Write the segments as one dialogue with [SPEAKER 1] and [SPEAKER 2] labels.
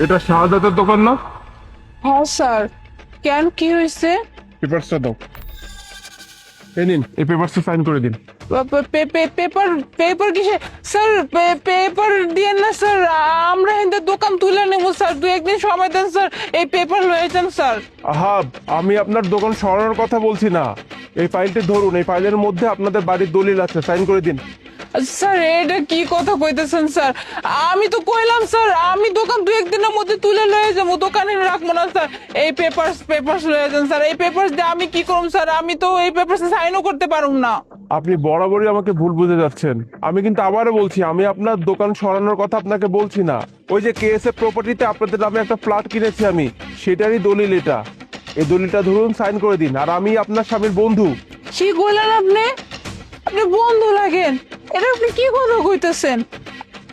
[SPEAKER 1] এটা শাহাদাতের দোকান না?
[SPEAKER 2] হ্যাঁ স্যার, কেন কি হয়েছে?
[SPEAKER 1] পেপারসটা দাও। এই নিন, এই পেপারসটা সাইন করে দিন।
[SPEAKER 2] পেপার পেপার কিসে স্যার? পেপার দিয়ে না স্যার, আমরা হিন্দু দোকান তুলে নেবো স্যার, দু একদিন সময় দেন স্যার, এই পেপার লয়ে যান স্যার।
[SPEAKER 1] আহা, আমি আপনার দোকান সরানোর কথা বলছি না। এই ফাইলটি ধরুন, এই ফাইলের মধ্যে আপনাদের বাড়ির দলিল আছে, সাইন করে দিন।
[SPEAKER 2] স্যার এটা কি কথা কইতেছেন স্যার? আমি তো কইলাম স্যার আমি দোকান দু একদিনের মধ্যে তুলে লয়ে যাবো, দোকানে রাখবো না স্যার। এই পেপারস লয়ে যান স্যার, এই পেপারস দিয়ে আমি কি করব স্যার? আমি তো এই পেপারসে সাইনও করতে পারুম না।
[SPEAKER 1] আপনি বরাবরই আমাকে ভুল বুঝে যাচ্ছেন। আমি কিন্তু আবারও বলছি, আমি আপনার দোকান সরানোর কথা আপনাকে বলছি না। ওই যে কেএসএফ প্রপার্টিতে আপনাদের নামে একটা ফ্ল্যাট কিনেছি আমি, সেটারই দলিল এটা। এই দলিলটা ধরুন, সাইন করে দিন। আর আমি আপনার স্বামীর বন্ধু।
[SPEAKER 2] কি কইলেন আপনি? আপনি বন্ধু লাগেন? এটা আপনি কি কথা কইতেছেন?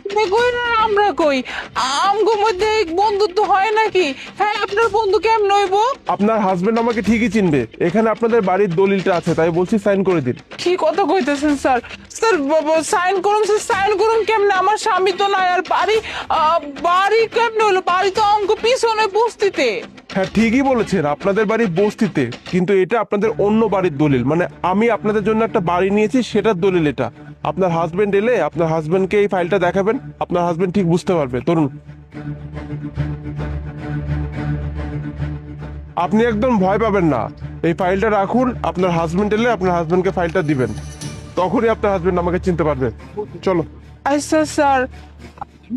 [SPEAKER 2] আপনি কই না আমরা কই, আমগো মধ্যে বন্ধুত্ব হয় নাকি? হ্যাঁ, আপনার বন্ধু কেমন হইব?
[SPEAKER 1] আপনার হাজবেন্ড আমাকে ঠিকই চিনবে। এখানে আপনাদের বাড়ির দলিলটা আছে, তাই বলছি সাইন করে দিন।
[SPEAKER 2] কি কথা কইতেছেন স্যার? স্যার সাইন করুন স্যার, সাইন করুন কেমনে? আমার স্বামী তো নাই, আর বাড়ি বাড়ি কেমনে হলো? বাড়ি তো অঙ্ক পিছনে বস্তিতে।
[SPEAKER 1] হ্যাঁ, ঠিকই বলেছেন, আপনাদের বাড়ির বস্তিতে, কিন্তু এটা আপনাদের অন্য বাড়ির দলিল। মানে আমি আপনাদের জন্য একটা বাড়ি নিয়েছি, সেটার দলিল এটা। আপনার হাজবেন্ড এলে আপনার হাজবেন্ডকে এই ফাইলটা দেখাবেন, আপনার হাজবেন্ড ঠিক বুঝতে পারবে। ধরুন, আপনি একদম ভয় পাবেন না। এই ফাইলটা রাখুন, আপনার হাজবেন্ড এলে আপনার হাজবেন্ডকে ফাইলটা দিবেন, তখনই আপনার হাজবেন্ড আমাকে চিনতে পারবে। চলো।
[SPEAKER 2] আচ্ছা স্যার,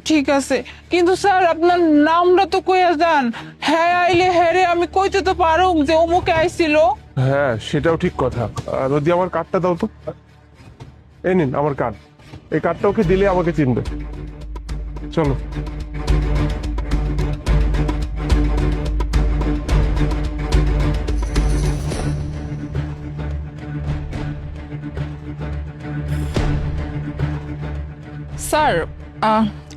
[SPEAKER 2] ঠিক আছে, কিন্তু স্যার আপনার নামটা তো কইয়া যান। হ্যাঁ আইলে হ্যাঁ রে আমি কইতে তো পারুম যে অমুকে আইছিল।
[SPEAKER 1] হ্যাঁ, সেটাও ঠিক কথা। নদী, আমার কার্ডটা দাও তো। এই নিন আমার কার্ড। এই কার্ডটা ওকে দিলে আমাকে চিনবে। চলো।
[SPEAKER 3] স্যার,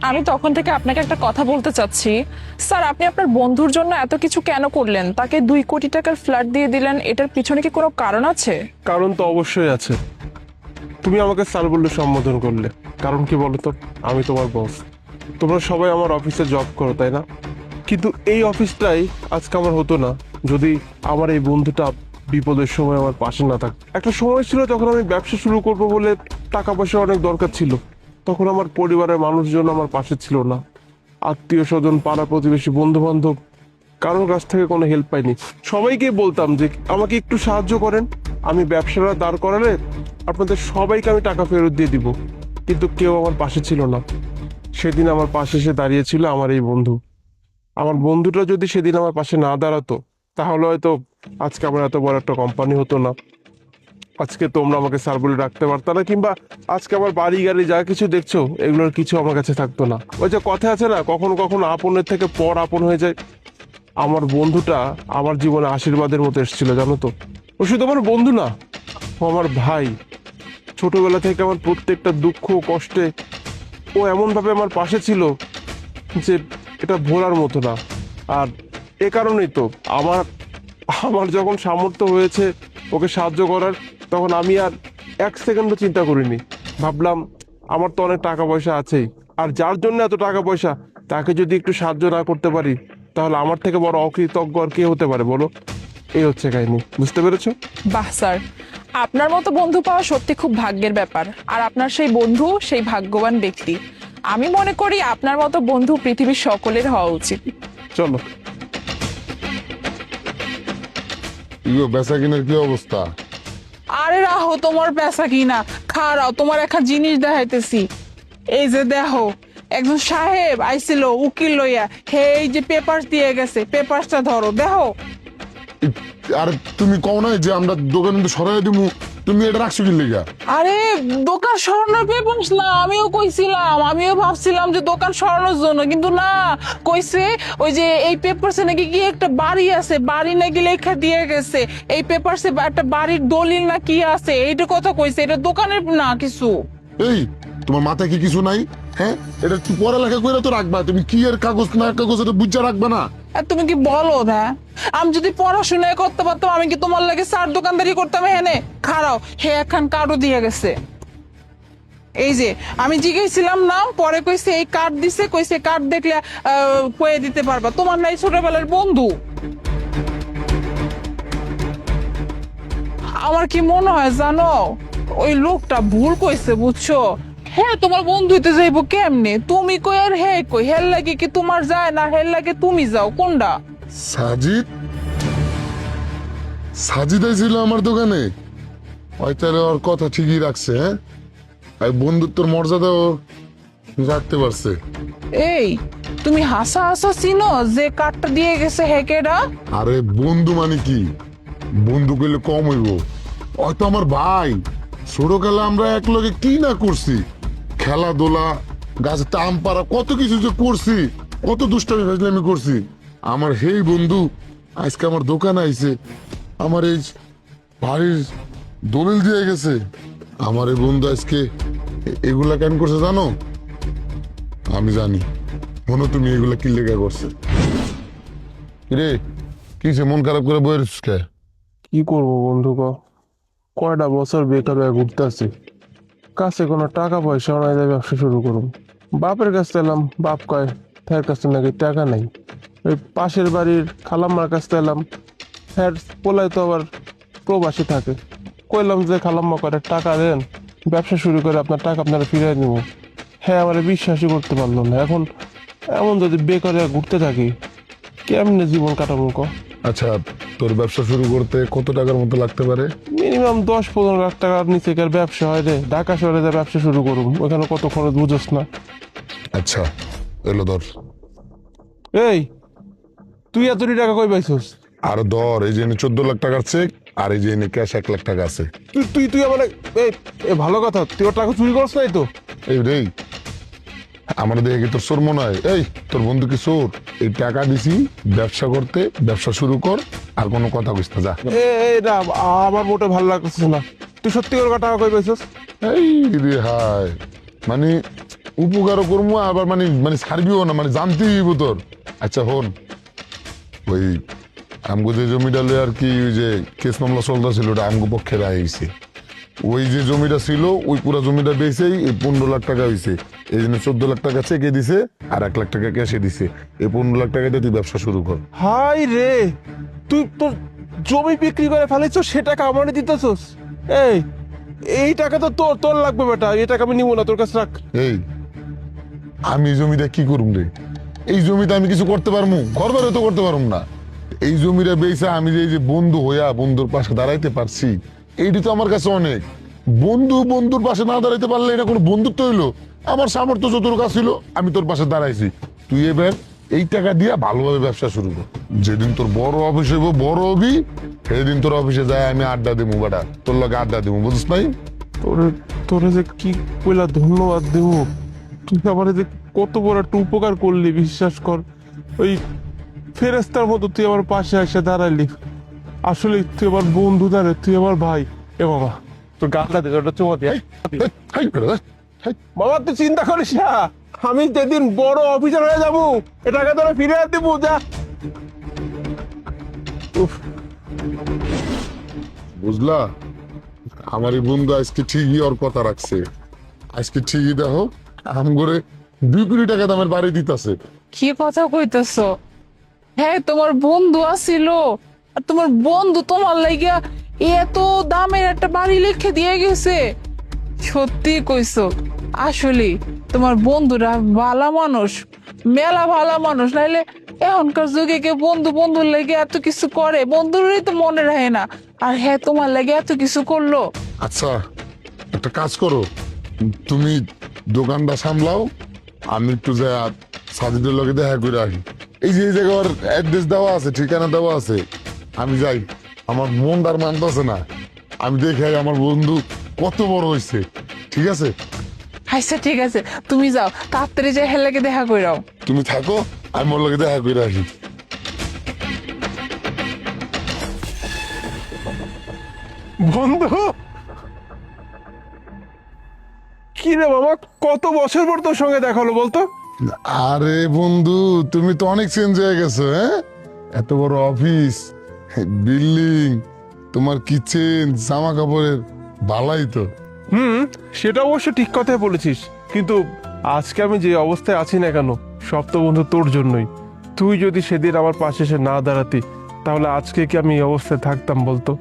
[SPEAKER 3] আমি তখন থেকে আপনাকে একটা কথা বলতে চাচ্ছি। স্যার, আপনি আপনার বন্ধুর জন্য এত কিছু কেন করলেন? তাকে 2 কোটি টাকার ফ্ল্যাট দিয়ে দিলেন, এটার পিছনে কি কোনো কারণ আছে?
[SPEAKER 1] কারণ তো অবশ্যই আছে। তুমি আমাকে স্যার বললে সম্বোধন করলে, কারণ কি বলো তো? আমি তোমার বস। তোমরা সবাই আমার অফিসে জব করো, তাই না? কিন্তু এই অফিসটাই আজকে আমার হতো না যদি আমার এই বন্ধুটা বিপদের সময় আমার পাশে না থাকতো। একটা সময় ছিল যখন আমি ব্যবসা শুরু করব বলে টাকা পয়সা অনেক দরকার ছিল, তখন আমার পরিবারের মানুষজন আমার পাশে ছিল না। আত্মীয় স্বজন, পাড়া প্রতিবেশী, বন্ধু বান্ধব, কারোর কাছ থেকে কোনো হেল্প পাইনি। সবাইকে বলতাম যে আমাকে একটু সাহায্য করেন, আমি ব্যবসাটা দাঁড় করালে আপনাদের সবাইকে আমি টাকা ফেরত দিয়ে দিব। কিন্তু কেউ আমার পাশে ছিল না। সেদিন আমার পাশে এসে দাঁড়িয়েছিল আমার এই বন্ধু। আমার বন্ধুটা যদি সেদিন আমার পাশে না দাঁড়াতো, তাহলে হয়তো আজকে আমার এত বড় একটা কোম্পানি হতো না। আজকে তোমরা আমাকে স্যার বলে রাখতে পারতো না, কিংবা আজকে আমার বাড়ি গাড়ি যা কিছু দেখছো এগুলোর কিছু আমার কাছে থাকতো না। ওই যে কথা আছে না, কখনো কখনো আপনের থেকে পর আপন হয়ে যায়। আমার বন্ধুটা আমার জীবনে আশীর্বাদের মতো এসেছিল, জানো তো। ও শুধু আমার বন্ধু না, ও আমার ভাই। ছোটবেলা থেকে আমার প্রত্যেকটা দুঃখ কষ্টে ও এমন ভাবে আমার পাশে ছিল যে এটা ভোলার মতো না। আর এ কারণেই তো আমার আমার যখন সামর্থ্য হয়েছে ওকে সাহায্য করার, তখন আমি আর এক সেকেন্ডও চিন্তা করিনি। ভাবলাম আমার তো অনেক টাকা পয়সা আছেই, আর যার জন্য এত টাকা পয়সা, তাকে যদি একটু সাহায্য না করতে পারি, তাহলে আমার থেকে বড় অকৃতজ্ঞ আর কে হতে পারে বলো? এই হচ্ছে কাহিনী, বুঝতে পেরেছো?
[SPEAKER 3] বাহ স্যার, আপনার মতো বন্ধু পাওয়া সত্যি খুব ভাগ্যের ব্যাপার। আর আপনার সেই বন্ধু সেই ভাগ্যবান ব্যক্তি। আমি মনে করি আপনার মতো বন্ধু পৃথিবীর সকলের হওয়া উচিত।
[SPEAKER 1] চলো।
[SPEAKER 4] ইগো বেচা কিনার কি অবস্থা?
[SPEAKER 2] আরে রাহো, তোমার পেশা কি না, খারাও তোমার একটা জিনিস দেখাইতেছি। এই যে দেখো, একজন সাহেব আইছিল উকিল লইয়া, হে এই যে পেপারস দিয়ে গেছে, পেপারসটা ধরো দেখো।
[SPEAKER 4] আর তুমি কও নাই যে আমরা দোকান কিন্তু সরাই দিমু, তুমি এটা রাখছো কি লিগা?
[SPEAKER 2] আরে দোকান সরানোর পেপারস না, আমিও কইছিলাম, আমিও ভাবছিলাম যে দোকান সরানোর জন্য, কিন্তু না, কইছে ওই যে এই পেপারসে নাকি কি একটা বাড়ি আছে, বাড়ি নাকি লেখা দিয়ে গেছে, এই পেপারসে একটা বাড়ির দলিল না কি আছে, এইটা কথা কইছে, এটা দোকানের না কিছু।
[SPEAKER 4] এই তোমার মাথায় কি কিছু নাই? হ্যাঁ, এটা তুমি পড়ালেখা করে তো রাখবা, তুমি কি এর কাগজ না কাগজ এটা বুঝা রাখবা না?
[SPEAKER 2] আর তুমি কি বলো? হ্যাঁ, আমি যদি পড়াশোনা করতে পারতাম, আমি কি তোমার লাগে স্যার দোকানদারি করতাম? হেনে খারাও, হে একখান কার্ডও দিয়ে গেছে। এই যে আমি জিজ্ঞেসছিলাম নাম, পরে কইছে এই কার্ড দিছে, কইছে কার্ড দেখলে কয়ে দিতে পারবা। তোমার নাই ছোটবেলার বন্ধু? আমার কি মনে হয় জানো, ওই লোকটা ভুল কইছে, বুঝছো? হ্যাঁ, তোমার বন্ধু হইতে যাইবো কেমনে? তুমি কই আর হে কই? হেল লাগে কি তোমার যায় না, হেল লাগে তুমি যাও, কোনটা?
[SPEAKER 4] সাজিদ সাজিদ ছিল আমার দোকানে। ওই তাহলে ওর কথা ঠিকই রাখছে, হ্যাঁ, আর বন্ধুত্বর মর্যাদাও রাখতে পারছে।
[SPEAKER 2] এই তুমি হাসা হাসা চিনো যে কার্ডটা দিয়ে গেছে হেকেরা?
[SPEAKER 4] আরে বন্ধু মানে কি, বন্ধু কইলে কম হইব? হয়তো আমার ভাই, ছোটকালে আমরা একলগে কি না করছি, খেলাধুলা, গাছে আম পাড়া, কত কিছু যে করছি, কত দুষ্টামি ফাজলামি করছি। আমার সেই বন্ধু আজকে আমার দোকানে আইছে, আমার এই বাড়ির দলিল দিয়ে গেছে। আমার এই বন্ধু আজকে এগুলা কেন করছে জানো? আমি জানি। মনে তুমি এগুলা কি লেখা করছে? রে কিসে মন খারাপ করে বই রেছিস কে?
[SPEAKER 1] কি করবো বন্ধু ক, কয়টা বছর বেকার হয়ে ঘুরতেছি, কাছে কোনো টাকা পয়সা নাই, যাই ব্যবসা শুরু করুম। বাপের কাছে এলাম, বাপ কয় তার কাছে নাকি টাকা নাই। ওই পাশের বাড়ির খালাম্মার কাছে এলাম, হ্যাঁ পোলায় তো আবার প্রবাসী থাকে। কইলাম যে খালাম্মা করে টাকা দেন, ব্যবসা শুরু করে আপনার টাকা আপনারা ফিরিয়ে নিব। হ্যাঁ, আমার বিশ্বাসই করতে পারলো না। এখন এমন যদি বেকার হয়ে ঘুরতে থাকি, কেমনে জীবন কাটাবো ক?
[SPEAKER 4] আচ্ছা, তোর ব্যবসা শুরু করতে কত টাকার মতো লাগতে পারে?
[SPEAKER 1] মিনিমাম 10-15 লাখ টাকার নিচে কার ব্যবসা হয় রে। ঢাকা শহরে যা ব্যবসা শুরু করুম, ওখানে কত খরচ বুঝোস না?
[SPEAKER 4] আচ্ছা এলো ধর।
[SPEAKER 1] এই তুই এতটি টাকা কই পাইছস?
[SPEAKER 4] আর ধর, এই যে 14 লাখ টাকার চেক, আর এই যে ক্যাশ 1 লাখ টাকা আছে।
[SPEAKER 1] তুই তুই তুই আমার এই এ ভালো কথা, তুই ওর টাকা চুরি করছ নাই তো?
[SPEAKER 4] এই রে, আমার দেখে কি তোর চোর মনে হয়? এই তোর বন্ধু কি চোর? এই টাকা দিছি ব্যবসা করতে, ব্যবসা শুরু কর, আর কোনো কথা কইস না, যা।
[SPEAKER 1] এই না, আমার মোটে ভালো লাগতেছে না। তুই সত্যি করে টাকা কই পাইছস?
[SPEAKER 4] এই রে হায়, মানে উপকারও করবো, আবার মানে মানে ছাড়বিও না, মানে জানতেই হইব তোর। আচ্ছা হন, ওই আমগো যে জমিটা লই আর কি, ওই যে কেস মামলা চলতেছিল, ওটা আমগো পক্ষে রায় হয়েছে। ওই যে জমিটা ছিল, ওই পুরো জমিটা বেচেই এই 15 লাখ টাকা হয়েছে। এই জন্য 14 লাখ টাকা চেকে দিছে, আর 1 লাখ টাকা ক্যাশে দিছে। এই 15 লাখ টাকা দিয়ে তুই ব্যবসা শুরু কর।
[SPEAKER 1] হাই রে, তুই তোর জমি বিক্রি করে ফেলেছস, সে টাকা আমারে দিতেছস? এই এই টাকা তো তোর তোর লাগবে বেটা, এই টাকা আমি নিব না, তোর কাছে রাখ।
[SPEAKER 4] এই আমি এই জমিটা কি করুম রে? এই জমিতে আমি কিছু করতে পারবো? ঘর বাড়ি তো করতে পারবো না। এই জমিটা বেচা আমি যে এই যে বন্ধু হইয়া বন্ধুর পাশে দাঁড়াইতে পারছি, এইটি তো আমার কাছে অনেক। বন্ধু বন্ধুর পাশে না দাঁড়াইতে পারলে এটা কোনো বন্ধুত্ব হইলো? আমার সামর্থ্য যতটুকু ছিল আমি তোর পাশে দাঁড়াইছি। তুই এবার এই টাকা দিয়া ভালোভাবে ব্যবসা শুরু কর। যেদিন তোর বড় অফিস হইব, বড় হবি, সেদিন তোর অফিসে যায় আমি আড্ডা দেবো, বেটা তোর লগে আড্ডা দেবো, বুঝছ নাই?
[SPEAKER 1] তোরে তোরে যে কি কইলা ধন্যবাদ দেব, তুই আমারে যে কত বড় একটা উপকার করলি, বিশ্বাস কর। ওই ফেরেস্তার মতো তুই আমার পাশে এসে দাঁড়াইলি। আসলে তুই আমার বন্ধু না রে, তুই আমার ভাই। এ বাবা, তোর গানটা দে, ওটা চুমা দিয়ে।
[SPEAKER 4] হাই বেটা, হাই।
[SPEAKER 1] বাবা তুই চিন্তা করিস না, আমি যেদিন বড় অফিসার হয়ে যাবো, এ টাকা তোরা ফিরে দিব, যা। উফ,
[SPEAKER 4] বুঝলা, আমার এই বন্ধু আজকে ঠিকই ওর কথা রাখছে। আজকে ঠিকই দেখো আম করে 2 কোটি টাকা দামের বাড়ি দিতেছে।
[SPEAKER 2] কি কথা কইতেছো? হ্যাঁ, তোমার বন্ধু আছিল, আর তোমার বন্ধু তোমার লাগিয়া এত দামের একটা বাড়ি লিখে দিয়ে গেছে? সত্যি কইছো, আসলে তোমার বন্ধুরা ভালো মানুষ, মেলা ভালো মানুষ। নাইলে এখনকার যুগে কেউ বন্ধু বন্ধুর লাগে এত কিছু করে? বন্ধুরই তো মনে রাখে না, আর হ্যাঁ তোমার লাগে এত কিছু করলো।
[SPEAKER 4] আচ্ছা একটা কাজ করো, তুমি দোকানটা সামলাও, আমি একটু যা সাজিদের লগে দেখা করে আসি। এই যে এই জায়গার অ্যাড্রেস দেওয়া আছে, ঠিকানা দেওয়া আছে, আমি যাই। আমার মন আর মানতেছে না, আমি দেখে আই আমার বন্ধু কত বড় হয়েছে। ঠিক আছে,
[SPEAKER 2] আচ্ছা ঠিক আছে, তুমি যাও, তাড়াতাড়ি যাই হেলাকে দেখা কইরাও।
[SPEAKER 4] তুমি থাকো, আমি ওর লগে দেখা করে আসি।
[SPEAKER 1] বন্ধু কি রে বাবা, কত বছর পর তোর সঙ্গে দেখা হলো বলতো?
[SPEAKER 4] আরে বন্ধু, তুমি তো অনেক চেঞ্জ হয়ে গেছো। হ্যাঁ, এত বড় অফিস, বিল্ডিং, তোমার কিচেন, জামা কাপড়ের, ভালাই তো।
[SPEAKER 1] সেটা অবশ্য ঠিক কথাই বলেছিস, কিন্তু আজকে আমি যে অবস্থায় আছি না কেন, সব তো বন্ধু তোর জন্যই। তুই যদি সেদিন আমার পাশে এসে না দাঁড়াতি, তাহলে আজকে কি আমি এই অবস্থায় থাকতাম বলতো?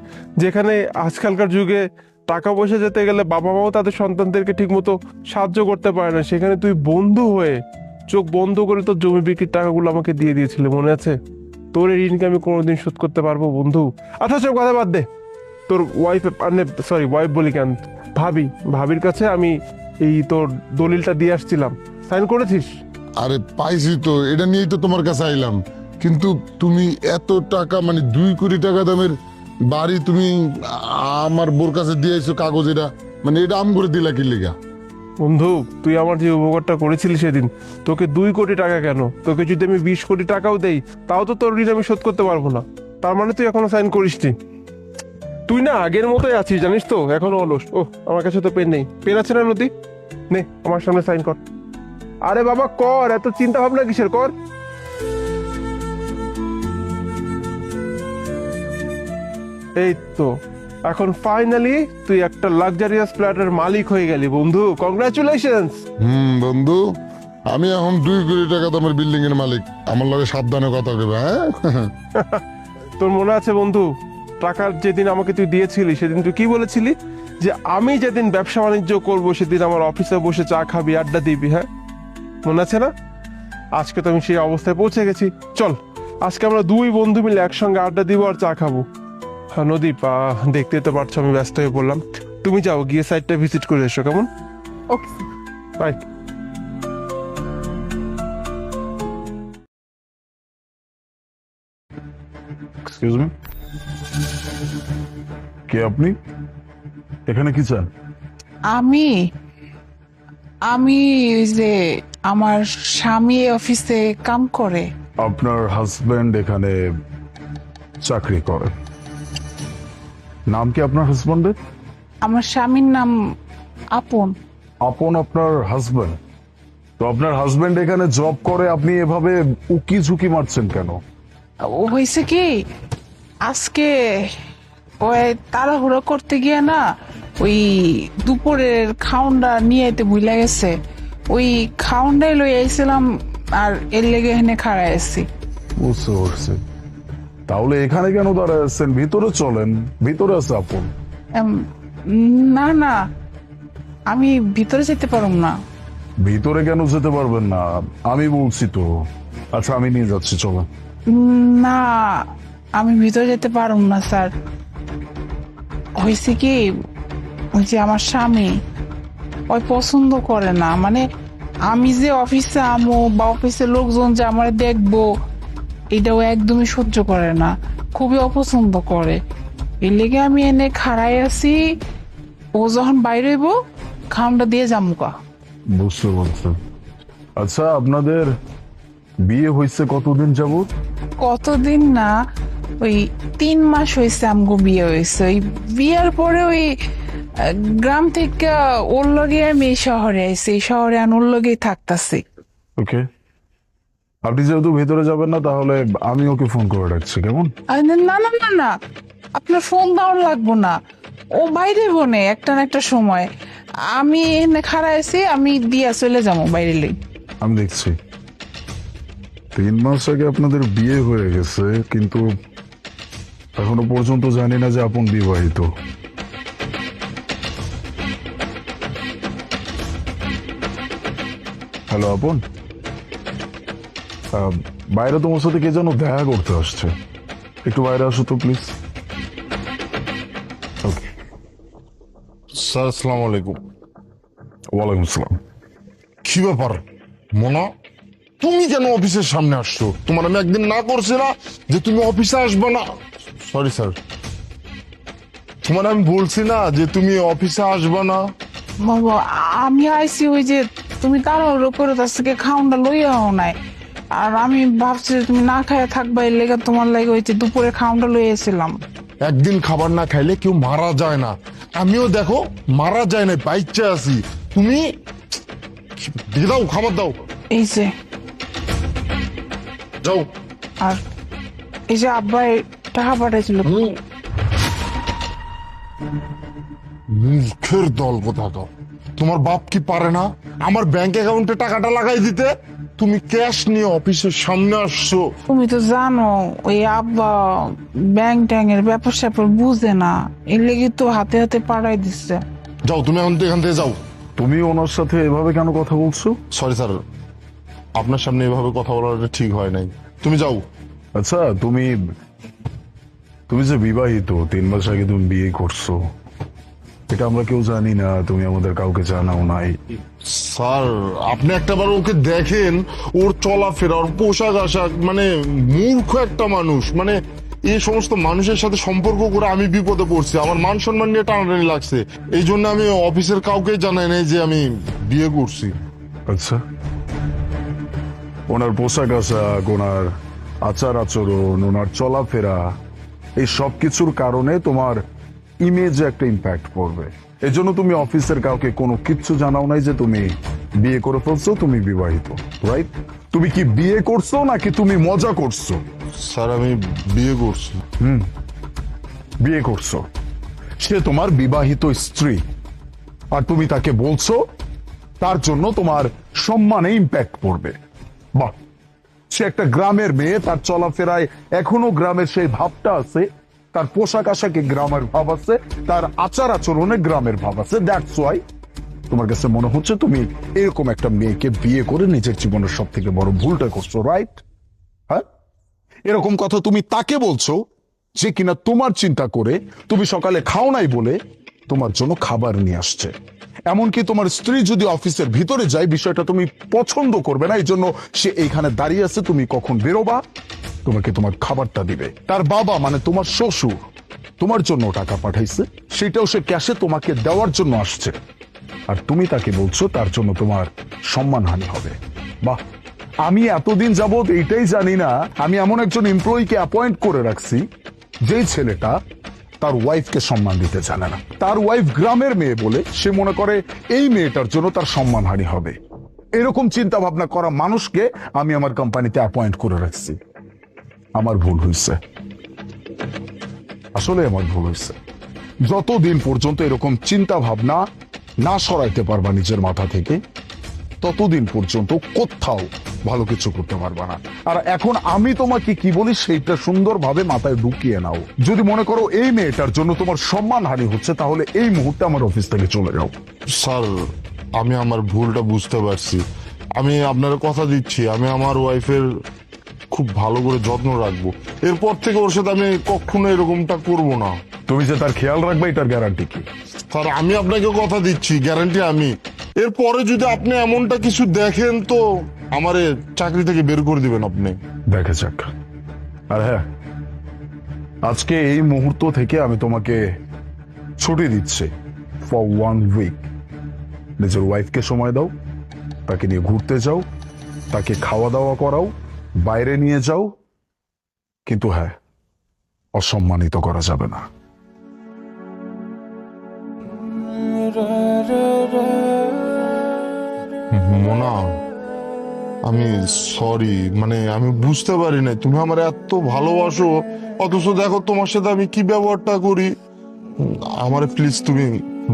[SPEAKER 1] যেখানে আজকালকার যুগে টাকা পয়সা যেতে গেলে বাবা মাও তাদের সন্তানদেরকে ঠিকমতো সাহায্য করতে পারে না, সেখানে তুই বন্ধু হয়ে চোখ বন্ধ করে তোর জমি বিক্রির টাকাগুলো আমাকে দিয়ে দিয়েছিলি, মনে আছে? তোর এই ঋণকে আমি কোনোদিন শোধ করতে পারবো বন্ধু? আচ্ছা সব কথা বাদ দে। তোর ওয়াইফ, সরি ওয়াইফ বলি কেন, ভাবির কাছে আমি এই তোর দলিলটা দিয়ে আসছিলাম, সাইন করেছিস?
[SPEAKER 4] আরে পাইছি তো, এটা নিয়েই তো তোমার কাছে আইলাম। কিন্তু তুমি এত টাকা, মানে 2 কোটি টাকা দামের বাড়ি তুমি আমার বোর কাছে দিয়েছো কাগজ, এটা মানে এটা আম করে দিলা কি লেগা?
[SPEAKER 1] বন্ধু, তুই আমার যে উপকারটা করেছিলি সেদিন, তোকে 2 কোটি টাকা কেন, তোকে যদি আমি 20 কোটি টাকাও দেই, তাও তো তোর ঋণ আমি শোধ করতে পারবো না। তার মানে তুই এখনো সাইন করিসনি? তুই না আগের মতোই আছিস জানিস তো, এখনো অলস। ও, আমার কাছে তো পেন নেই। পেন আছে না নদী? নে আমার সামনে সাইন কর। আরে বাবা কর, এত চিন্তা ভাবনা কিসের, কর। এই তো, এখন ফাইনালি তুই একটা লাক্সারিয়াস ফ্ল্যাটের মালিক হয়ে গেলি বন্ধু, কংগ্রাচুলেশনস।
[SPEAKER 4] বন্ধু, আমি এখন 2 কোটি টাকা দামের বিল্ডিং এর মালিক। আমার লগে সাবধানে কথা কইবে, হ্যাঁ?
[SPEAKER 1] তোর মনে আছে বন্ধু, টাকার যেদিন আমাকে তুই দিয়েছিলি সেদিন তুই কি বলেছিলি? যে আমি যেদিন ব্যবসা বাণিজ্য করবো সেদিন আমার অফিসে বসে চা খাবি, আড্ডা দিবি, হ্যাঁ মনে আছে না? আজকে তো আমি সেই অবস্থায় পৌঁছে গেছি। চল আজকে আমরা 2 বন্ধু মিলে একসঙ্গে আড্ডা দিব আর চা খাবো। হ্যাঁ নদীপ, দেখতে তো পারছো আমি ব্যস্ত হয়ে পড়লাম, তুমি যাও গিয়ে সাইটটা ভিজিট করে এসো, কেমন?
[SPEAKER 3] ওকে।
[SPEAKER 1] বাই।
[SPEAKER 5] এক্সকিউজ মি, কে আপনি? এখানে কি চান?
[SPEAKER 2] আমি আমি ওই যে আমার স্বামী অফিসে কাম করে।
[SPEAKER 5] আপনার হাজবেন্ড এখানে চাকরি করে। নাম কি আপনার হাজবেন্ডের?
[SPEAKER 2] আমার স্বামীর নাম আপন।
[SPEAKER 5] আপন আপনার হাজবেন্ড? তো আপনার হাজবেন্ড এখানে জব করে, আপনি এভাবে উকি ঝুঁকি মারছেন কেন?
[SPEAKER 2] ও হয়েছে কি, আজকে ওই তাড়াহুড়ো করতে গিয়ে না ওই দুপুরের খাউনটা নিয়ে যেতে ভুলে গেছে। ওই খাউনটাই লই আইছিলাম আর এর লেগে এখানে খাড়াই আছি।
[SPEAKER 5] বুঝতে পারছি। তাহলে এখানে কেন দাঁড়ায় আছেন? ভিতরে চলেন, ভিতরে আছে আপন।
[SPEAKER 2] না না, আমি ভিতরে যেতে পারুম না।
[SPEAKER 5] ভিতরে কেন যেতে পারবেন না? আমি বলছি তো। আচ্ছা আমি নিয়ে যাচ্ছি, চলেন।
[SPEAKER 2] না, আমি ভিতরে যেতে পারুম না স্যার। হয়েছে কি, ওই যে আমার স্বামী ওই পছন্দ করে না, মানে আমি যে অফিসে আমো বা অফিসের লোকজন যে আমার দেখবো, এটাও একদমই সহ্য করে না, খুবই অপছন্দ করে। এর লেগে আমি এনে খাড়াই আছি, ও যখন বাইরে হইব খামটা দিয়ে জামুকা।
[SPEAKER 5] বুঝতে পারছি। আচ্ছা আপনাদের বিয়ে হয়েছে কতদিন যাবত?
[SPEAKER 2] কতদিন না, ওই 3 মাস হয়েছে আমগো বিয়ে হয়েছে। ওই বিয়ের পরে ওই গ্রাম থেকে ওর লগে আমি এই শহরে আইছি, এই শহরে আমি ওর লগেই থাকতাছি।
[SPEAKER 5] ওকে, আপনি যেহেতু ভেতরে যাবেন না, তাহলে আমি ওকে ফোন করে রাখছি, কেমন?
[SPEAKER 2] না না না না, আপনার ফোন দেওয়ার লাগবো না, ও বাইরে বনে একটা না একটা সময়। আমি এখানে খাড়া আছি, আমি দিয়া চলে যাবো বাইরে লেই।
[SPEAKER 5] আমি দেখছি 3 মাস আগে আপনাদের বিয়ে হয়ে গেছে, কিন্তু এখনো পর্যন্ত জানি না যে আপন বিবাহিত। হ্যালো আপন, বাইরে তোমার সাথে কে যেন দেখা করতে আসছে, একটু বাইরে আসো তো প্লিজ। ওকে।
[SPEAKER 4] স্যার আসসালামু আলাইকুম।
[SPEAKER 5] ওয়ালাইকুম আসসালাম।
[SPEAKER 4] কি ব্যাপার মোনা, তুমি কেন অফিসের সামনে আসছো? তোমার আমি একদিন না করছি না যে তুমি অফিসে আসবে না? সরি স্যার, তোমার আমি বলছি না যে তুমি অফিসে আসবে না?
[SPEAKER 2] বাবা, আমি আইছি ওই যে তুমি তাড়াহুড়ো করে তার থেকে খাউনটা লইয়াও নাই, আর আমি ভাবছি যে তুমি না খাইয়া থাকবা, এর লেগে তোমার লাগে ওই যে দুপুরে খাউনটা লইয়াছিলাম।
[SPEAKER 4] একদিন খাবার না খাইলে কেউ মারা যায় না, আমিও দেখো মারা যায় না, বাইচ্চা আছি। তুমি দিয়ে দাও, খাবার দাও,
[SPEAKER 2] এই যে,
[SPEAKER 4] যাও।
[SPEAKER 2] আর এই যে আব্বাই টাকা পাঠাইছিল।
[SPEAKER 4] মূর্খের দল কোথাকার। তোমার বাপ কি পারে না আমার ব্যাংক অ্যাকাউন্টে টাকাটা লাগাই দিতে? তুমি ক্যাশ নিয়ে অফিসের সামনে আসছো।
[SPEAKER 2] তুমি তো জানো ওই আব্বা ব্যাংক ট্যাঙ্কের ব্যাপার স্যাপার বুঝে না, এর লেগে তো হাতে হাতে পাড়াই দিচ্ছে।
[SPEAKER 4] যাও তুমি এখন এখান থেকে যাও।
[SPEAKER 5] তুমি ওনার সাথে এভাবে কেন কথা বলছো?
[SPEAKER 4] সরি স্যার, আপনার সামনে এভাবে কথা বলাটা ঠিক হয় নাই। তুমি যাও।
[SPEAKER 5] আচ্ছা, তুমি তুমি যে বিবাহিত, 3 মাস আগে তুমি বিয়ে করছো, এটা আমরা কেউ জানি না, তুমি আমাদের কাউকে জানাও নাই।
[SPEAKER 4] স্যার আপনি একটাবার ওকে দেখেন, ওর চলাফেরা, ওর পোশাক আশাক, মানে মূর্খ একটা মানুষ। মানে এই সমস্ত মানুষের সাথে সম্পর্ক করে আমি বিপদে পড়ছি, আমার মান সম্মান নিয়ে টানাটানি লাগছে। এই জন্য আমি অফিসের কাউকে জানাই নাই যে আমি বিয়ে করছি।
[SPEAKER 5] আচ্ছা, ওনার পোশাক আশাক, ওনার আচার আচরণ, ওনার চলাফেরা, এই সব কিছুর কারণে তোমার ইমেজে একটা ইম্প্যাক্ট পড়বে। এই জন্য তুমি অফিসের কাউকে কোনো কিচ্ছু জানাও নাই যে তুমি বিয়ে করে ফেলছো, তুমি বিবাহিত, রাইট? তুমি কি বিয়ে করছো নাকি তুমি মজা করছো?
[SPEAKER 4] স্যার আমি বিয়ে করছি।
[SPEAKER 5] বিয়ে করছো, সে তোমার বিবাহিত স্ত্রী, আর তুমি তাকে বলছো তার জন্য তোমার সম্মানে ইম্প্যাক্ট পড়বে। বাহ, সে একটা গ্রামের মেয়ে, তার চলাফেরায় এখনো গ্রামের সেই ভাবটা আছে, তার পোশাক আশাকে গ্রামের ভাব আছে, তার আচার আচরণে গ্রামের ভাব আছে। দ্যাটস ওয়াই তোমার কাছে মনে হচ্ছে তুমি এরকম একটা মেয়েকে বিয়ে করে নিজের জীবনের সব থেকে বড় ভুলটা করছো, রাইট? হ্যাঁ, এরকম কথা তুমি তাকে বলছো যে কিনা তোমার চিন্তা করে তুমি সকালে খাও নাই বলে তোমার জন্য খাবার নিয়ে আসছে। এমনকি তোমার স্ত্রী যদি অফিসের ভিতরে যায়, বিষয়টা তুমি পছন্দ করবে না, এই জন্য সে এইখানে দাঁড়িয়ে আছে, তুমি কখন বেরোবা তোমাকে তোমার খাবারটা দিবে। তার বাবা মানে তোমার শ্বশুর তোমার জন্য টাকা পাঠাইছে, সেটাও সে ক্যাশে তোমাকে দেওয়ার জন্য আসছে, আর তুমি তাকে বলছো তার জন্য তোমার সম্মানহানি হবে। বাহ, আমি এতদিন যাবত এইটাই জানি না, আমি এমন একজন এমপ্লয়িকে অ্যাপয়েন্ট করে রাখছি যেই ছেলেটা তার ওয়াইফকে সম্মান দিতে জানে না। তার ওয়াইফ গ্রামের মেয়ে বলে সে মনে করে এই মেয়েটার জন্য তার সম্মানহানি হবে। এরকম চিন্তা ভাবনা করা মানুষকে আমি আমার কোম্পানিতে অ্যাপয়েন্ট করে রাখছি। আমার ভুল হয়েছে, আসলে আমার ভুল হয়েছে। যতদিন পর্যন্ত এরকম চিন্তা ভাবনা না সরাইতে পারবা নিজের মাথা থেকে, ততদিন পর্যন্ত কোথাও ভালো কিছু করতে পারবা না। আর এখন আমি তোমাকে কি বলি সেইটা সুন্দরভাবে মাথায় ঢুকিয়ে নাও। যদি মনে করো এই মেয়েটার জন্য তোমার সম্মানহানি হচ্ছে, তাহলে এই মুহূর্তে আমার অফিস থেকে চলে যাও।
[SPEAKER 4] স্যার আমি আমার ভুলটা বুঝতে পারছি। আমি আপনার কথা দিচ্ছি, আমি আমার ওয়াইফের খুব ভালো করে যত্ন রাখবো। এরপর থেকে ওর সাথে আমি কখনো এরকমটা করব না।
[SPEAKER 5] তুমি যে তার খেয়াল রাখবে এটার গ্যারান্টি কি?
[SPEAKER 4] স্যার আমি আপনাকে কথা দিচ্ছি, গ্যারান্টি আমি। এরপরে যদি আপনি এমনটা কিছু দেখেন তো আমারে চাকরি থেকে বের করে দিবেন আপনি।
[SPEAKER 5] দেখে যাক। আর হ্যাঁ, আজকে এই মুহূর্ত থেকে আমি তোমাকে ছুটি দিচ্ছি ফর 1 উইক। নিজের ওয়াইফকে সময় দাও, তাকে নিয়ে ঘুরতে যাও, তাকে খাওয়া দাওয়া করাও, বাইরে নিয়ে যাও, কিন্তু হ্যাঁ, অসম্মানিত করা যাবে না।
[SPEAKER 4] মোনা আমি সরি, মানে আমি বুঝতে পারি না তুমি আমার এত ভালোবাসো, অথচ দেখো তোমার সাথে আমি কি ব্যবহারটা করি। আমারে প্লিজ তুমি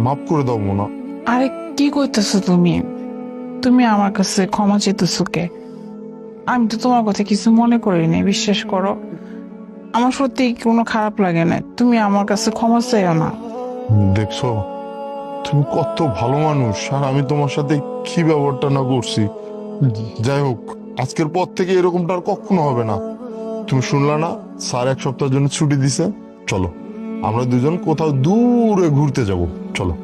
[SPEAKER 4] মাফ করে দাও মোনা।
[SPEAKER 2] আরে কি করতেছো তুমি? তুমি আমার কাছে ক্ষমা চেতেছো কে? আমি তো তোমার কথা কিছু মনে করিনি, বিশ্বাস করো। আমার সত্যি কোনো খারাপ লাগে না, তুমি আমার কাছে ক্ষমা চাইও না।
[SPEAKER 4] দেখছো তুমি কত ভালো মানুষ, আর আমি তোমার সাথে কি ব্যবহারটা না করছি। যাই হোক, আজকের পর থেকে এরকমটা আর কখনো হবে না। তুমি শুনলা না, স্যার 1 সপ্তাহের জন্য ছুটি দিছে। চলো আমরা দুজন কোথাও দূরে ঘুরতে যাব, চলো।